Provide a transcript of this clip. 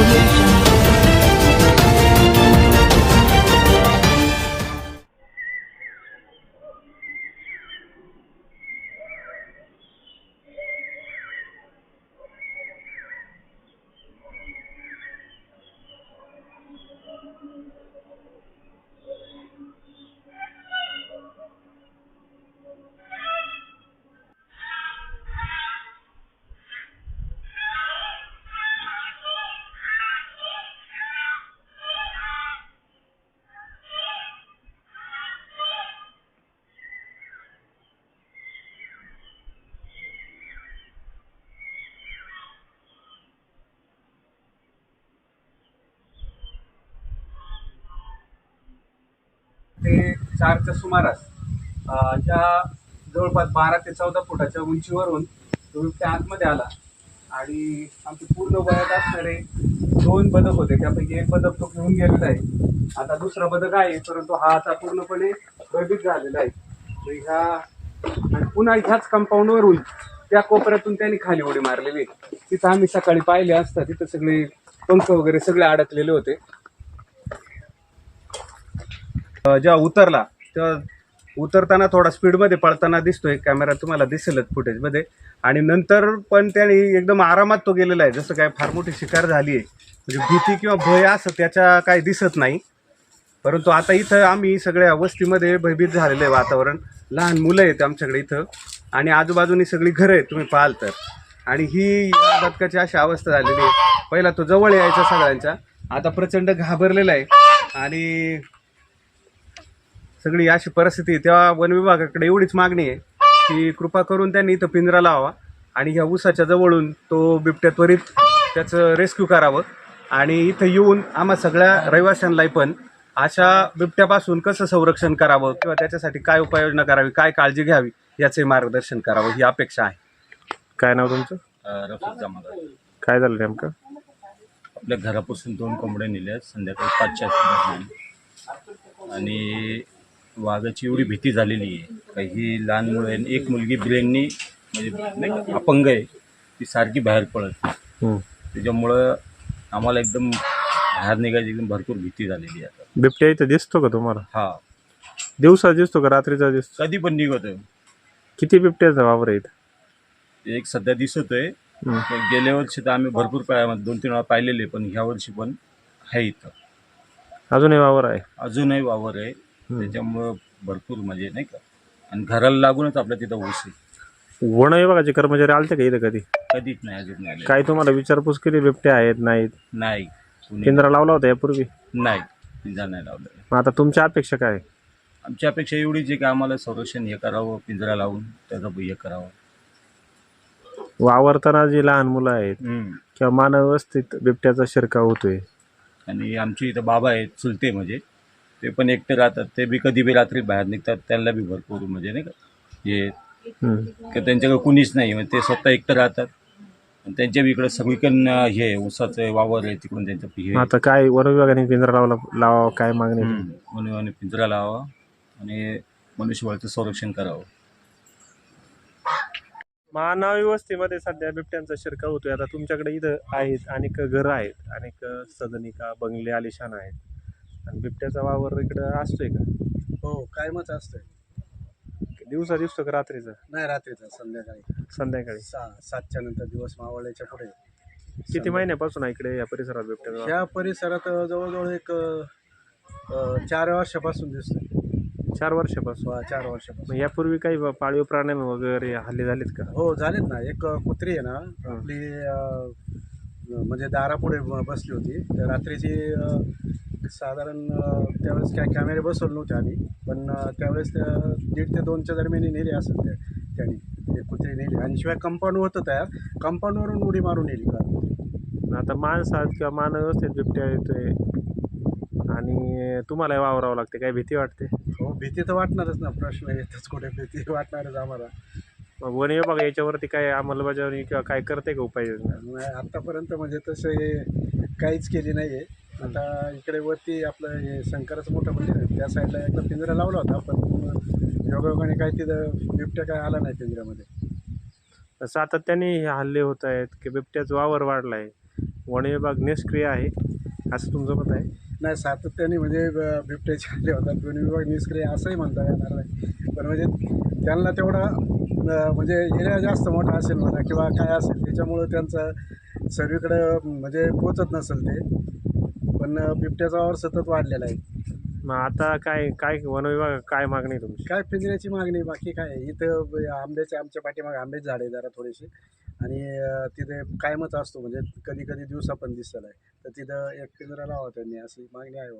audio jungle. ते 4च्या सुमारास ज्या जवळपास 12 ते 14 फुटाच्या उंचीवरून तो बिबट्या आतमध्ये आला आणि आमचे पूर्ण वयात असणारे 2 बदक होते, त्यापैकी एक बदक तो घेऊन गेलेला आहे. आता दुसरा बदक आहे, परंतु हा आता पूर्णपणे भयभीत झालेला आहे. आणि पुन्हा ह्याच कंपाऊंडवरून त्या कोपऱ्यातून त्यांनी खाली उडी मारलेली आहे. तिथं आम्ही सकाळी पाहिले असता तिथं सगळे पंख वगैरे सगळे अडकलेले होते. जेव्हा उतरला तेव्हा उतरताना थोडा स्पीडमध्ये पळताना दिसतोय, कॅमेरा तुम्हाला दिसेलच फुटेजमध्ये. आणि नंतर पण त्याने एकदम आरामात तो गेलेला आहे, जसं काय फार मोठी शिकार झाली आहे. म्हणजे भीती किंवा भय असं त्याच्या काही दिसत नाही. परंतु आता इथं आम्ही सगळ्या वस्तीमध्ये भयभीत झालेलं आहे वातावरण. लहान मुलं आहेत आमच्याकडे इथं आणि आजूबाजूनी सगळी घरं आहेत तुम्ही पाहाल तर. आणि ही या बदकाची अशी अवस्था झालेली आहे. पहिला तो जवळ यायचा सगळ्यांच्या, आता प्रचंड घाबरलेला आहे. आणि सगळी अशी परिस्थिती आहे. तेव्हा वन विभागाकडे एवढीच मागणी आहे की कृपा करून त्यांनी इथं पिंजरा लावावा आणि ह्या ऊसाच्या जवळून तो बिबट्या त्वरित त्याचं रेस्क्यू करावं. आणि इथं येऊन आम्हा सगळ्या रहिवाशांनाही पण अशा बिबट्यापासून कसं संरक्षण करावं किंवा त्याच्यासाठी काय उपाययोजना करावी, काय काळजी घ्यावी याचे मार्गदर्शन करावं ही अपेक्षा आहे. काय नाव तुमचं? रफिक जमादार. काय झालं नेमकं? आपल्या घरापासून 2 कोंबड्या नेल्या संध्याकाळी 5च्या दरम्यान. आणि वाघाची एवढी भीती झालेली आहे का ही लहान मुलं आहे. एक मुलगी ब्रेननी म्हणजे नाही का अपंग आहे, ती सारखी बाहेर पडत. त्याच्यामुळं आम्हाला एकदम बाहेर निघायची एकदम भरपूर भीती झालेली आहे. आता बिबट्या इथं दिसतो का तुम्हाला? हा, दिवसा दिसतो का रात्रीचा दिसतो? कधी पण निघत. किती बिबट्याचा वावर आहे इथं? एक सध्या दिसतोय. गेल्या वर्षी तर आम्ही भरपूर 2-3 वेळा पाहिलेले, पण ह्या वर्षी पण आहे इथं. अजूनही वावर आहे? अजूनही वावर आहे. त्याच्यामुळं भरपूर म्हणजे नाही का. आणि घराला लागूनच आपल्या तिथं ऊस आहे. वन विभागाचे कर्मचारी आलते का इथं कधी? कधीच नाही, अजून नाही. काय तुम्हाला विचारपूस केली बिबट्या आहेत नाहीत? नाही, पिंजरा लावला होता यापूर्वी? नाही, पिंजरा नाही लावलं. मग आता तुमच्या अपेक्षा काय? आमची अपेक्षा एवढीच आहे की आम्हाला संरक्षण हे करावं, पिंजरा लावून त्याचं हे करावं. वावरताना जी लहान मुलं आहेत किंवा मानव वस्तीत बिबट्याचा शिरकाव होतोय. आणि आमची इथं बाबा आहेत चुलते, म्हणजे ते पण एकटे राहतात. ते बी कधी बी रात्री बाहेर निघतात. त्यांना बी भरपूर म्हणजे नाही का हे की त्यांच्याकडे कुणीच नाही, म्हणजे ते स्वतः एकटं राहतात. आणि त्यांच्या बी इकडं सगळीकडनं हे ऊसाचं वावर आहे, तिकडून त्यांचं हे. आता काय वन विभागाने पिंजरा लावावा काय मागणी? म्हणून पिंजरा लावा आणि मनुष्यबळाचं संरक्षण करावं. मानवी वस्तीमध्ये सध्या बिबट्यांचा शिरकाव होतोय. आता तुमच्याकडे इथं आहेत अनेक घरं आहेत, अनेक सदनिका बंगले आलिशान आहेत, आणि बिबट्याचा वावर इकडं असतोय का? हो, कायमच असतंय. दिवसा दिसतो का रात्रीचा? नाही, रात्रीचा. संध्याकाळी 7च्या नंतर दिवस मावळल्याच्या पुढे. किती महिन्यापासून आहे इकडे या परिसरात बिबट्याचा? या परिसरात जवळजवळ एक 4 वर्षापासून दिसतोय. 4 वर्षापासून? 4 वर्षापासून. मग यापूर्वी काही पाळीव प्राण्यांवर वगैरे हल्ले झालेत का? हो, झालेत ना. एक कुत्री आहे ना आपली, म्हणजे दारापुढे बसली होती. तर रात्रीची साधारण त्यावेळेस काय कॅमेरे बसवले नव्हते आम्ही, पण त्यावेळेस 1:30 ते 2च्या दरम्यान नेली असं त्यांनी ते कुत्री नेली. आणि शिवाय कंपाऊंड होतं तयार, कंपाऊंडवरून उडी मारून नेली का. आता माणसात किंवा मानव व्यवस्थेत बिबट्या येतोय आणि तुम्हाला वावरावं लागते, काय भीती वाटते? हो, भीती तर वाटणारच ना. प्रश्न येतच, कुठे भीती वाटणारच आम्हाला. मग वन विभाग याच्यावरती काय अंमलबजावणी किंवा काय करते का उपाययोजना? नाही, आत्तापर्यंत म्हणजे तसं काहीच केली नाही आहे. आता इकडे वरती आपलं हे शंकराचं मोठं मंदिर आहे, त्या साईडला एकदा पिंजरा लावला होता, पण योगायोगाने काय तिथं बिबट्या काय आला नाही पिंजऱ्यामध्ये. सातत्याने हे हल्ले होत आहेत की बिबट्याचा वावर वाढला आहे, वन विभाग निष्क्रिय आहे असं तुमचं मत आहे? नाही, सातत्याने म्हणजे बिबट्याचे हल्ले होतात, वन विभाग निष्क्रिय असंही म्हणता येणार नाही. पण म्हणजे त्यांना तेवढा म्हणजे एरिया जास्त मोठा असेल म्हणा किंवा काय असेल त्याच्यामुळं त्यांचं सर्वीकडं म्हणजे पोचत नसेल ते. पण बिबट्याचा वावर सतत वाढलेला आहे. मग आता काय काय वन विभाग काय मागणी आहे तुमची? काय पिंजऱ्याची मागणी, बाकी काय आहे. इथं आमच्या पाठीमागे आंब्याची झाडे आहे जरा थोडीशी, आणि तिथे कायमच असतो म्हणजे कधी कधी दिवसा पण दिसत आहे, तर तिथं एक पिंजरा लावा त्यांनी, अशी मागणी आहे.